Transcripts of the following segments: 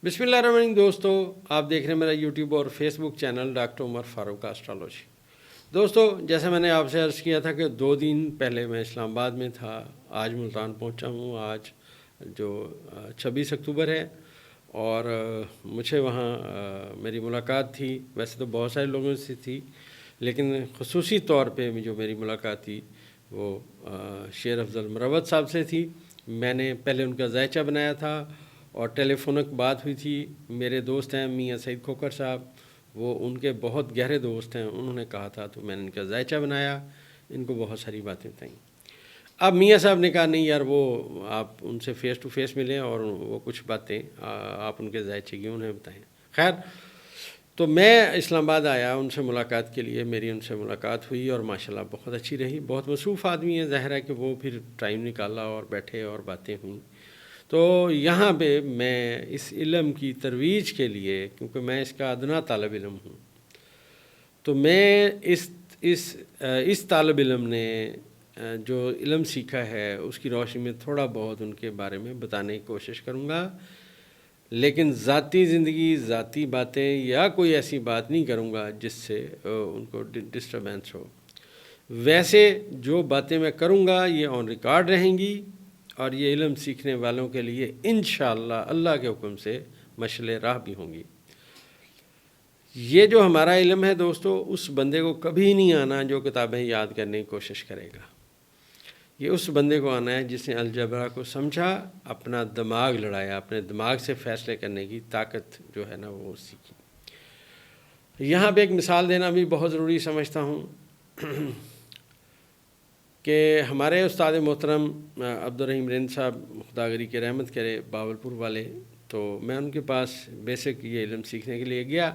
بسم اللہ الرحمن الرحیم دوستو، آپ دیکھ رہے ہیں میرا یوٹیوب اور فیس بک چینل ڈاکٹر عمر فاروق اسٹرالوجی۔ دوستو، جیسے میں نے آپ سے عرض کیا تھا کہ 2 دن پہلے میں اسلام آباد میں تھا، آج ملتان پہنچا ہوں۔ آج جو 26 اکتوبر ہے اور مجھے وہاں میری ملاقات تھی۔ ویسے تو بہت سارے لوگوں سے تھی، لیکن خصوصی طور پہ جو میری ملاقات تھی وہ شیر افضل مروت صاحب سے تھی۔ میں نے پہلے ان کا ذائچہ بنایا تھا اور ٹیلی فونک بات ہوئی تھی۔ میرے دوست ہیں میاں سعید کھوکھر صاحب، وہ ان کے بہت گہرے دوست ہیں، انہوں نے کہا تھا تو میں نے ان کا ذائچہ بنایا، ان کو بہت ساری باتیں بتائیں۔ اب میاں صاحب نے کہا نہیں یار، وہ آپ ان سے فیس ٹو فیس ملیں اور وہ کچھ باتیں آپ ان کے ذائچے کی انہیں بتائیں۔ خیر، تو میں اسلام آباد آیا ان سے ملاقات کے لیے۔ میری ان سے ملاقات ہوئی اور ماشاءاللہ بہت اچھی رہی۔ بہت مصروف آدمی ہیں، ظاہر ہے کہ وہ پھر ٹائم نکالا اور بیٹھے اور باتیں ہوئیں۔ تو یہاں پہ میں اس علم کی ترویج کے لیے، کیونکہ میں اس کا ادنا طالب علم ہوں، تو میں اس طالب علم نے جو علم سیکھا ہے اس کی روشنی میں تھوڑا بہت ان کے بارے میں بتانے کی کوشش کروں گا، لیکن ذاتی زندگی، ذاتی باتیں یا کوئی ایسی بات نہیں کروں گا جس سے ان کو ڈسٹربینس ہو۔ ویسے جو باتیں میں کروں گا یہ آن ریکارڈ رہیں گی اور یہ علم سیکھنے والوں کے لیے انشاءاللہ اللہ کے حکم سے مشعل راہ بھی ہوں گی۔ یہ جو ہمارا علم ہے دوستو، اس بندے کو کبھی نہیں آنا جو کتابیں یاد کرنے کی کوشش کرے گا۔ یہ اس بندے کو آنا ہے جس نے الجبرا کو سمجھا، اپنا دماغ لڑایا، اپنے دماغ سے فیصلے کرنے کی طاقت جو ہے نا وہ سیکھی۔ یہاں پہ ایک مثال دینا بھی بہت ضروری سمجھتا ہوں کہ ہمارے استاد محترم عبدالرحیم رند صاحب خداگری کے رحمت کرے، باولپور والے، تو میں ان کے پاس بیسک یہ علم سیکھنے کے لیے گیا۔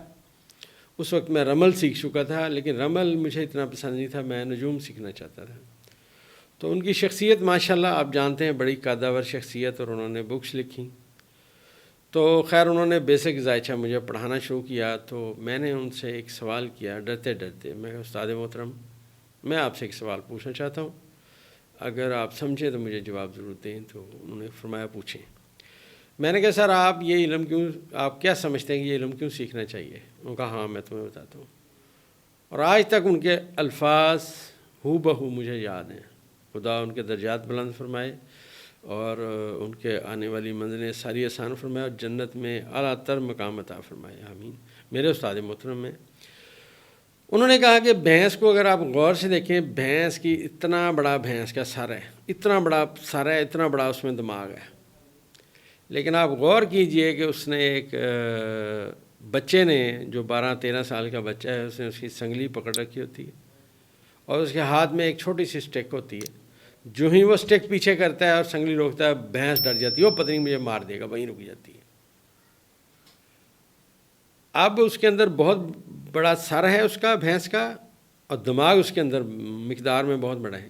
اس وقت میں رمل سیکھ چکا تھا، لیکن رمل مجھے اتنا پسند نہیں تھا، میں نجوم سیکھنا چاہتا تھا۔ تو ان کی شخصیت ماشاءاللہ آپ جانتے ہیں بڑی قادور شخصیت، اور انہوں نے بکس لکھی۔ تو خیر انہوں نے بیسک ذائچہ مجھے پڑھانا شروع کیا، تو میں نے ان سے ایک سوال کیا ڈرتے ڈرتے۔ میں استاد محترم، میں آپ سے ایک سوال پوچھنا چاہتا ہوں، اگر آپ سمجھیں تو مجھے جواب ضرور دیں۔ تو انہوں نے فرمایا پوچھیں۔ میں نے کہا سر آپ کیا سمجھتے ہیں کہ یہ علم کیوں سیکھنا چاہیے؟ انہوں نے کہا ہاں میں تمہیں بتاتا ہوں۔ اور آج تک ان کے الفاظ ہو بہو مجھے یاد ہیں۔ خدا ان کے درجات بلند فرمائے اور ان کے آنے والی منزلیں ساری آسان فرمائے اور جنت میں اعلیٰ تر مقام عطا فرمائے، آمین۔ میرے استاد محترم میں انہوں نے کہا کہ بھینس کو اگر آپ غور سے دیکھیں، بھینس کی اتنا بڑا بھینس کا سر ہے، اتنا بڑا سر ہے، اتنا بڑا اس میں دماغ ہے، لیکن آپ غور کیجئے کہ اس نے ایک بچے نے، جو 12-13 سال کا بچہ ہے، اس نے اس کی سنگلی پکڑ رکھی ہوتی ہے اور اس کے ہاتھ میں ایک چھوٹی سی سٹک ہوتی ہے۔ جو ہی وہ سٹک پیچھے کرتا ہے اور سنگلی روکتا ہے، بھینس ڈر جاتی ہے، وہ پتہ نہیں مجھے مار دے گا، وہیں رک جاتی ہے۔ اب اس کے اندر بہت بڑا سر ہے اس کا، بھینس کا، اور دماغ اس کے اندر مقدار میں بہت بڑا ہے،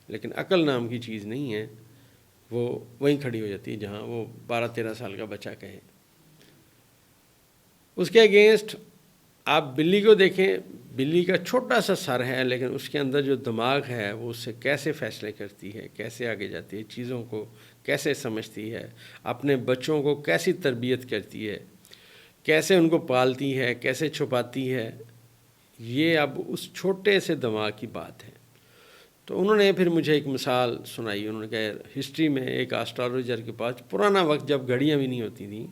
لیکن عقل نام کی چیز نہیں ہے، وہ وہیں کھڑی ہو جاتی ہے جہاں وہ 12-13 سال کا بچہ کہے۔ اس کے اگینسٹ آپ بلی کو دیکھیں، بلی کا چھوٹا سا سر ہے، لیکن اس کے اندر جو دماغ ہے وہ اس سے کیسے فیصلے کرتی ہے، کیسے آگے جاتی ہے، چیزوں کو کیسے سمجھتی ہے، اپنے بچوں کو کیسی تربیت کرتی ہے، کیسے ان کو پالتی ہے، کیسے چھپاتی ہے، یہ اب اس چھوٹے سے دماغ کی بات ہے۔ تو انہوں نے پھر مجھے ایک مثال سنائی۔ انہوں نے کہا ہسٹری میں ایک آسٹرالوجر کے پاس، پرانا وقت جب گھڑیاں بھی نہیں ہوتی تھیں،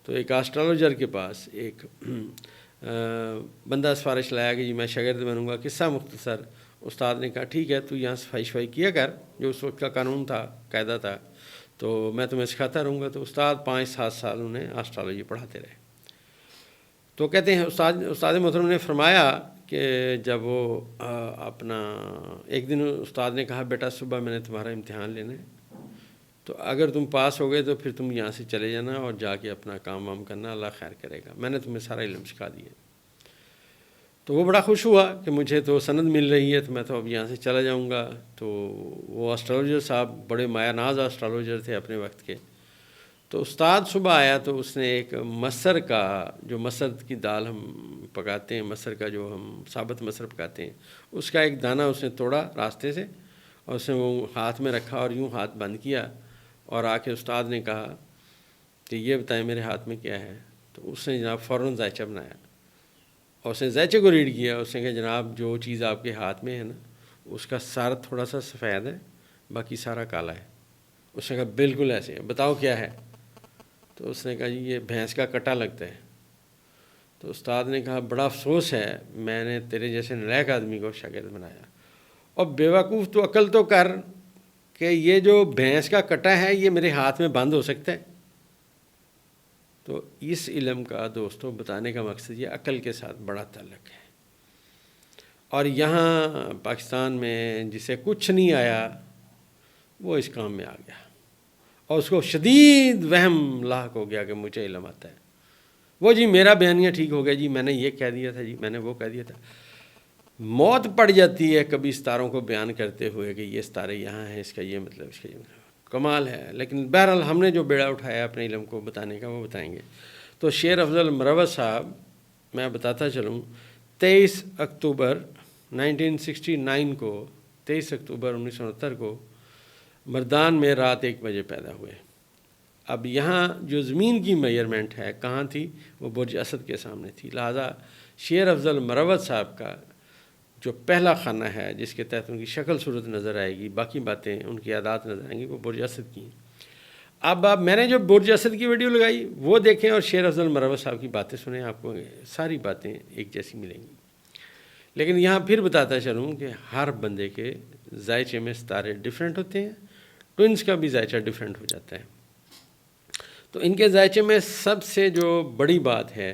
تو ایک آسٹرالوجر کے پاس ایک بندہ سفارش لایا کہ جی میں شاگرد بنوں گا، قصہ مختصر۔ استاد نے کہا ٹھیک ہے، تو یہاں صفائی شفائی کیا کر، جو اس وقت کا قانون تھا، قاعدہ تھا، تو میں تمہیں سکھاتا رہوں گا۔ تو استاد 5-7 سال انہیں آسٹرالوجی پڑھاتے رہے۔ تو کہتے ہیں استاد محترم نے فرمایا کہ جب وہ اپنا ایک دن استاد نے کہا بیٹا صبح میں نے تمہارا امتحان لینا ہے، تو اگر تم پاس ہو گئے تو پھر تم یہاں سے چلے جانا اور جا کے اپنا کام وام کرنا، اللہ خیر کرے گا، میں نے تمہیں سارا علم سکھا دیا۔ تو وہ بڑا خوش ہوا کہ مجھے تو سند مل رہی ہے، تو میں تو اب یہاں سے چلا جاؤں گا۔ تو وہ اسٹرالوجر صاحب بڑے مایا ناز اسٹرالوجر تھے اپنے وقت کے۔ تو استاد صبح آیا تو اس نے ایک مسر کا، جو مسر کی دال ہم پکاتے ہیں، مسر کا جو ہم ثابت مسر پکاتے ہیں، اس کا ایک دانہ اس نے توڑا راستے سے اور اس نے وہ ہاتھ میں رکھا اور یوں ہاتھ بند کیا اور آ کے استاد نے کہا کہ یہ بتائیں میرے ہاتھ میں کیا ہے. تو اس نے جناب فوراً ذائچہ بنایا اور اس نے ذائچے کو ریڈ کیا. اس نے کہا جناب جو چیز آپ کے ہاتھ میں ہے نا اس کا سر تھوڑا سا سفید ہے، باقی سارا کالا ہے. اس نے کہا بالکل ایسے ہے، بتاؤ کیا ہے. تو اس نے کہا جی یہ بھینس کا کٹا لگتا ہے. تو استاد نے کہا بڑا افسوس ہے، میں نے تیرے جیسے نالائق آدمی کو شاگرد بنایا. اور بیوقوف تو عقل تو کر کہ یہ جو بھینس کا کٹا ہے یہ میرے ہاتھ میں بند ہو سکتا ہے. تو اس علم کا دوستوں بتانے کا مقصد یہ عقل کے ساتھ بڑا تعلق ہے. اور یہاں پاکستان میں جسے کچھ نہیں آیا وہ اس کام میں آ گیا اور اس کو شدید وہم لاحق ہو گیا کہ مجھے علم آتا ہے. وہ جی میرا بیانیہ ٹھیک ہو گیا، جی میں نے یہ کہہ دیا تھا، جی میں نے وہ کہہ دیا تھا. موت پڑ جاتی ہے کبھی ستاروں کو بیان کرتے ہوئے کہ یہ ستارے یہاں ہیں، اس کا یہ مطلب، اس کا یہ مطلب. کمال ہے. لیکن بہرحال ہم نے جو بیڑا اٹھایا اپنے علم کو بتانے کا وہ بتائیں گے. تو شیر افضل مروت صاحب، میں بتاتا چلوں، 23 اکتوبر 1969 کو 23 اکتوبر 1969 کو مردان میں رات 1 بجے پیدا ہوئے. اب یہاں جو زمین کی میئرمنٹ ہے کہاں تھی، وہ برج اسد کے سامنے تھی. لہٰذا شیر افضل مروت صاحب کا جو پہلا خانہ ہے جس کے تحت ان کی شکل صورت نظر آئے گی، باقی باتیں ان کی عادات نظر آئیں گی، وہ برج اسد کی ہیں. اب میں نے جو برج اسد کی ویڈیو لگائی وہ دیکھیں اور شیر افضل مروت صاحب کی باتیں سنیں، آپ کو ساری باتیں ایک جیسی ملیں گی. لیکن یہاں پھر بتاتا چلوں کہ ہر بندے کے ذائچے میں ستارے ڈیفرنٹ ہوتے ہیں، ٹوئنس کا بھی ذائچہ ڈیفرنٹ ہو جاتا ہے. تو ان کے ذائچے میں سب سے جو بڑی بات ہے،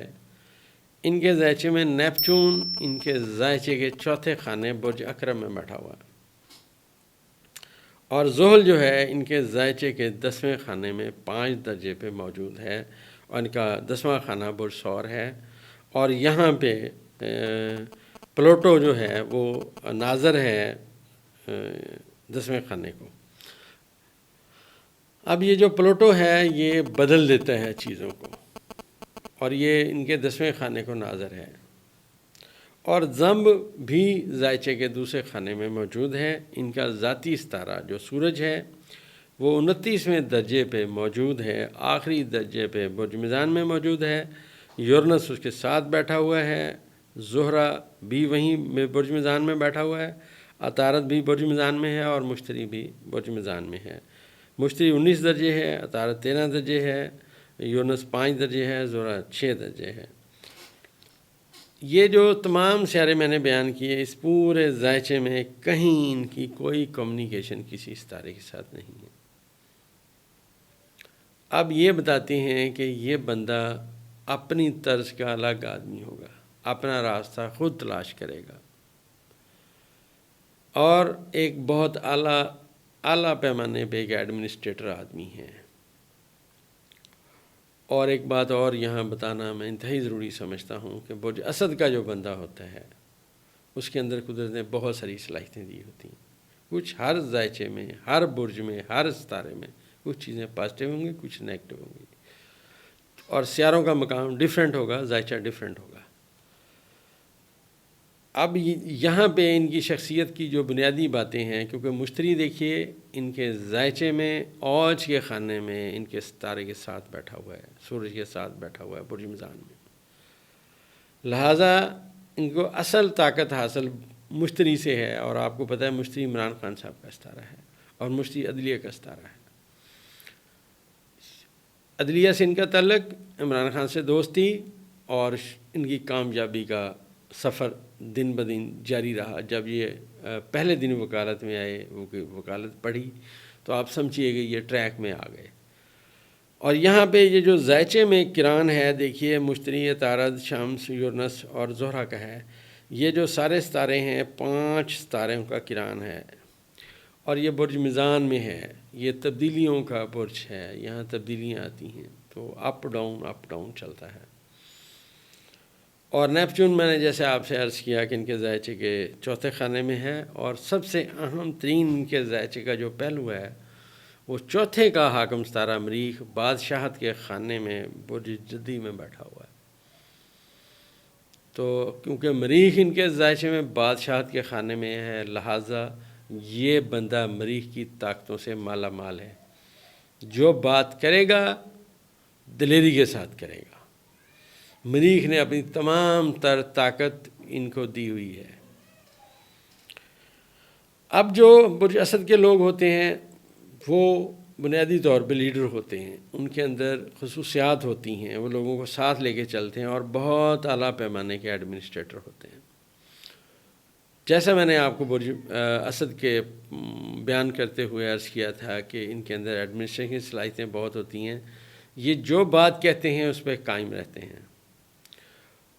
ان کے ذائچے میں نیپچون ان کے ذائچے کے چوتھے خانے برج اکرم میں بیٹھا ہوا ہے، اور زحل جو ہے ان کے ذائچے کے 10ویں خانے میں 5 درجے پہ موجود ہے، اور ان کا 10واں خانہ برج ثور ہے. اور یہاں پہ پلوٹو جو ہے وہ ناظر ہے 10ویں خانے کو. اب یہ جو پلوٹو ہے یہ بدل دیتا ہے چیزوں کو، اور یہ ان کے 10ویں خانے کو ناظر ہے. اور زمب بھی ذائچے کے دوسرے خانے میں موجود ہے. ان کا ذاتی ستارہ جو سورج ہے وہ 29ویں درجے پہ موجود ہے، آخری درجے پہ برج میزان میں موجود ہے. یورنس اس کے ساتھ بیٹھا ہوا ہے، زہرہ بھی وہیں برج میزان میں بیٹھا ہوا ہے، عطارد بھی برج میزان میں ہے، اور مشتری بھی برج میزان میں ہے. مشتری 19 درجے ہے، عطارد 13 درجے ہے، یونس 5 درجے ہے، زہرہ 6 درجے ہے. یہ جو تمام سیارے میں نے بیان کیے اس پورے ذائچے میں کہیں ان کی کوئی کمیونیکیشن کسی ستارے کے ساتھ نہیں ہے. اب یہ بتاتے ہیں کہ یہ بندہ اپنی طرز کا الگ آدمی ہوگا، اپنا راستہ خود تلاش کرے گا، اور ایک بہت اعلیٰ پیمانے پہ ایک ایڈمنسٹریٹر آدمی ہے. اور ایک بات اور یہاں بتانا میں انتہائی ضروری سمجھتا ہوں کہ برج اسد کا جو بندہ ہوتا ہے اس کے اندر قدرت نے بہت ساری صلاحیتیں دی ہوتی ہیں. کچھ ہر ذائچے میں، ہر برج میں، ہر ستارے میں کچھ چیزیں پازیٹیو ہوں گی، کچھ نیگیٹو ہوں گی، اور سیاروں کا مقام ڈیفرنٹ ہوگا، ذائچہ ڈیفرنٹ ہوگا. اب یہاں پہ ان کی شخصیت کی جو بنیادی باتیں ہیں، کیونکہ مشتری دیکھیے ان کے ذائچے میں اوج کے خانے میں ان کے ستارے کے ساتھ بیٹھا ہوا ہے، سورج کے ساتھ بیٹھا ہوا ہے برج میزان میں. لہٰذا ان کو اصل طاقت حاصل مشتری سے ہے، اور آپ کو پتہ ہے مشتری عمران خان صاحب کا ستارہ ہے اور مشتری عدلیہ کا ستارہ ہے. عدلیہ سے ان کا تعلق عمران خان سے دوستی، اور ان کی کامیابی کا سفر دن بدن جاری رہا. جب یہ پہلے دن وکالت میں آئے، وہ وکالت پڑھی تو آپ سمجھیے کہ یہ ٹریک میں آ گئے. اور یہاں پہ یہ جو ذائچے میں کران ہے دیکھیے، مشتری، عطارد، شمس، یورنس اور زہرہ کا ہے. یہ جو سارے ستارے ہیں 5 ستاروں کا کران ہے، اور یہ برج میزان میں ہے. یہ تبدیلیوں کا برج ہے، یہاں تبدیلیاں آتی ہیں تو اپ ڈاؤن چلتا ہے. اور نیپچون میں نے جیسے آپ سے عرض کیا کہ ان کے ذائچے کے چوتھے خانے میں ہے، اور سب سے اہم ترین ان کے ذائچے کا جو پہلو ہے وہ چوتھے کا حاکم ستارہ مریخ بادشاہت کے خانے میں برج جدی میں بیٹھا ہوا ہے. تو کیونکہ مریخ ان کے ذائچے میں بادشاہت کے خانے میں ہے، لہٰذا یہ بندہ مریخ کی طاقتوں سے مالا مال ہے. جو بات کرے گا دلیری کے ساتھ کرے گا۔ مریخ نے اپنی تمام تر طاقت ان کو دی ہوئی ہے۔ اب جو برج اسد کے لوگ ہوتے ہیں وہ بنیادی طور پہ لیڈر ہوتے ہیں، ان کے اندر خصوصیات ہوتی ہیں، وہ لوگوں کو ساتھ لے کے چلتے ہیں اور بہت اعلیٰ پیمانے کے ایڈمنسٹریٹر ہوتے ہیں۔ جیسا میں نے آپ کو برج اسد کے بیان کرتے ہوئے عرض کیا تھا کہ ان کے اندر ایڈمنسٹریشن کی صلاحیتیں بہت ہوتی ہیں، یہ جو بات کہتے ہیں اس پہ قائم رہتے ہیں۔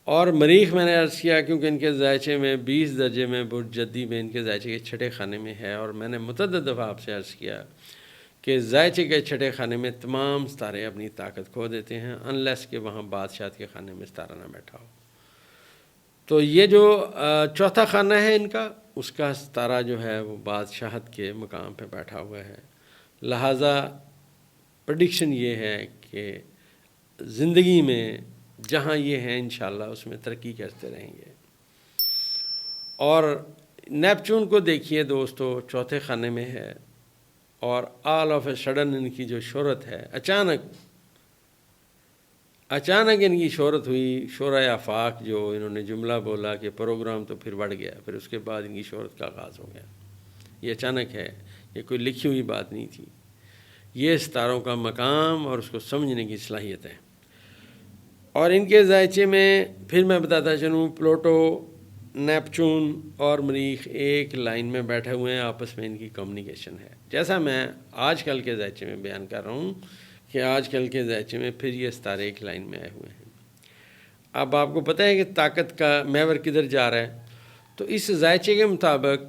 اور مریخ میں نے عرض کیا کیونکہ ان کے ذائچے میں 20 درجے میں برج جدی میں ان کے ذائچے کے چھٹے خانے میں ہے، اور میں نے متعدد دفعہ آپ سے عرض کیا کہ ذائچے کے چھٹے خانے میں تمام ستارے اپنی طاقت کھو دیتے ہیں انلیس کہ وہاں بادشاہت کے خانے میں ستارہ نہ بیٹھا ہو۔ تو یہ جو چوتھا خانہ ہے ان کا، اس کا ستارہ جو ہے وہ بادشاہت کے مقام پہ بیٹھا ہوا ہے، لہٰذا پریڈکشن یہ ہے کہ زندگی میں جہاں یہ ہیں انشاءاللہ اس میں ترقی کرتے رہیں گے۔ اور نیپچون کو دیکھیے دوستو، چوتھے خانے میں ہے، اور آل آف اے سڈن ان کی جو شہرت ہے، اچانک ان کی شہرت ہوئی، شورۂ آفاق جو انہوں نے جملہ بولا کہ پروگرام تو پھر بڑھ گیا، پھر اس کے بعد ان کی شہرت کا آغاز ہو گیا۔ یہ اچانک ہے، یہ کوئی لکھی ہوئی بات نہیں تھی، یہ ستاروں کا مقام اور اس کو سمجھنے کی صلاحیت ہے۔ اور ان کے ذائچے میں پھر میں بتاتا چلوں، پلوٹو، نیپچون اور مریخ ایک لائن میں بیٹھے ہوئے ہیں، آپس میں ان کی کمیونیکیشن ہے، جیسا میں آج کل کے ذائچے میں بیان کر رہا ہوں کہ آج کل کے ذائچے میں پھر یہ ستارے ایک لائن میں آئے ہوئے ہیں۔ اب آپ کو پتہ ہے کہ طاقت کا محور کدھر جا رہا ہے، تو اس ذائچے کے مطابق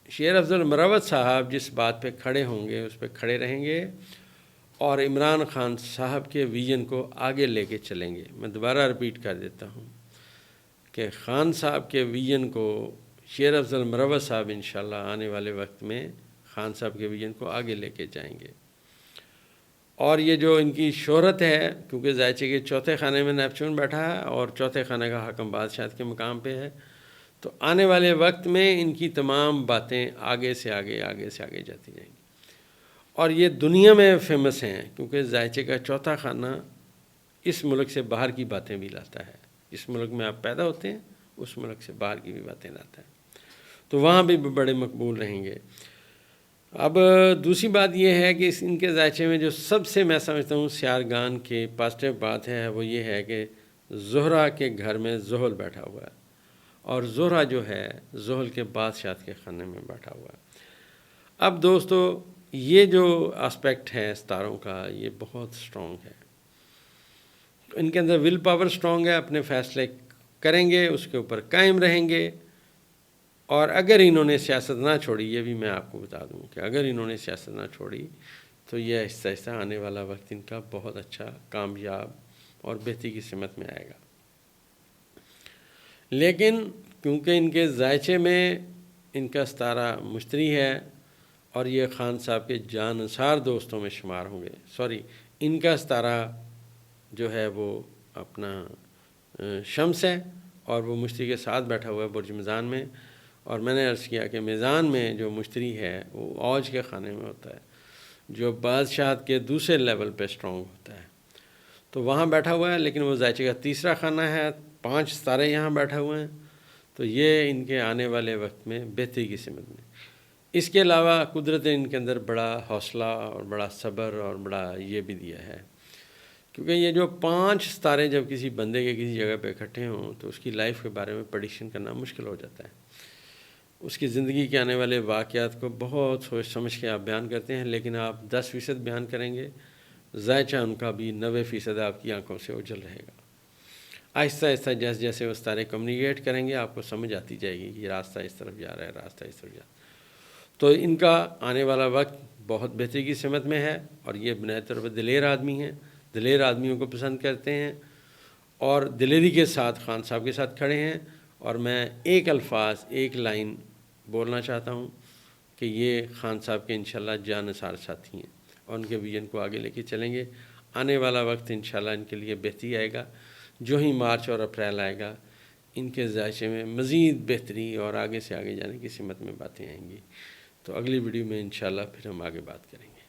شیر افضل مروت صاحب جس بات پہ کھڑے ہوں گے اس پہ کھڑے رہیں گے، اور عمران خان صاحب کے ویژن کو آگے لے کے چلیں گے۔ میں دوبارہ رپیٹ کر دیتا ہوں کہ خان صاحب کے ویژن کو شیر افضل مروت صاحب انشاءاللہ آنے والے وقت میں خان صاحب کے ویژن کو آگے لے کے جائیں گے۔ اور یہ جو ان کی شہرت ہے، کیونکہ ذائچے کے چوتھے خانے میں نیپچون بیٹھا ہے اور چوتھے خانے کا حکم بادشاہت کے مقام پہ ہے، تو آنے والے وقت میں ان کی تمام باتیں آگے سے آگے جاتی جائیں گی، اور یہ دنیا میں فیمس ہیں، کیونکہ ذائچے کا چوتھا خانہ اس ملک سے باہر کی باتیں بھی لاتا ہے۔ اس ملک میں آپ پیدا ہوتے ہیں، اس ملک سے باہر کی بھی باتیں لاتا ہے، تو وہاں بھی بڑے مقبول رہیں گے۔ اب دوسری بات یہ ہے کہ ان کے ذائچے میں جو سب سے میں سمجھتا ہوں سیارگان کی پازیٹیو بات ہے وہ یہ ہے کہ زہرہ کے گھر میں زحل بیٹھا ہوا ہے، اور زہرہ جو ہے زحل کے بادشاہت کے خانے میں بیٹھا ہوا ہے۔ اب دوستو یہ جو آسپیکٹ ہے ستاروں کا، یہ بہت سٹرونگ ہے، ان کے اندر ول پاور سٹرونگ ہے، اپنے فیصلے کریں گے، اس کے اوپر قائم رہیں گے، اور اگر انہوں نے سیاست نہ چھوڑی، یہ بھی میں آپ کو بتا دوں کہ اگر انہوں نے سیاست نہ چھوڑی تو یہ آہستہ آہستہ آنے والا وقت ان کا بہت اچھا، کامیاب اور بہتری کی سمت میں آئے گا۔ لیکن کیونکہ ان کے ذائچے میں ان کا ستارہ مشتری ہے، اور یہ خان صاحب کے جانصار دوستوں میں شمار ہوں گے، ان کا ستارہ جو ہے وہ اپنا شمس ہے، اور وہ مشتری کے ساتھ بیٹھا ہوا ہے برج میزان میں، اور میں نے عرض کیا کہ میزان میں جو مشتری ہے وہ اوج کے خانے میں ہوتا ہے، جو بادشاہت کے دوسرے لیول پہ سٹرونگ ہوتا ہے، تو وہاں بیٹھا ہوا ہے، لیکن وہ ذائچے کا تیسرا خانہ ہے، 5 ستارے یہاں بیٹھے ہوئے ہیں، تو یہ ان کے آنے والے وقت میں بہتری کی سمت میں۔ اس کے علاوہ قدرت نے ان کے اندر بڑا حوصلہ اور بڑا صبر اور بڑا یہ بھی دیا ہے، کیونکہ یہ جو 5 ستارے جب کسی بندے کے کسی جگہ پہ اکٹھے ہوں تو اس کی لائف کے بارے میں پریڈکشن کرنا مشکل ہو جاتا ہے۔ اس کی زندگی کے آنے والے واقعات کو بہت سوچ سمجھ کے آپ بیان کرتے ہیں، لیکن آپ 10% بیان کریں گے، ذائچہ ان کا بھی 90% آپ کی آنکھوں سے اوجھل رہے گا۔ آہستہ آہستہ جیسے جیسے وہ ستارے کمیونیکیٹ کریں گے، آپ کو سمجھ آتی جائے گی کہ یہ راستہ اس طرف جا رہا ہے، راستہ اس طرف جا رہا ہے۔ تو ان کا آنے والا وقت بہت بہتری کی سمت میں ہے، اور یہ بنیادی طور پر دلیر آدمی ہیں، دلیر آدمیوں کو پسند کرتے ہیں، اور دلیری کے ساتھ خان صاحب کے ساتھ کھڑے ہیں۔ اور میں ایک الفاظ، ایک لائن بولنا چاہتا ہوں کہ یہ خان صاحب کے انشاءاللہ جانصار ساتھی ہیں، اور ان کے ویژن کو آگے لے کے چلیں گے۔ آنے والا وقت انشاءاللہ ان کے لیے بہتری آئے گا، جو ہی مارچ اور اپریل آئے گا ان کے ذائچے میں مزید بہتری اور آگے سے آگے جانے کی سمت میں باتیں آئیں گی۔ تو اگلی ویڈیو میں انشاءاللہ پھر ہم آگے بات کریں گے۔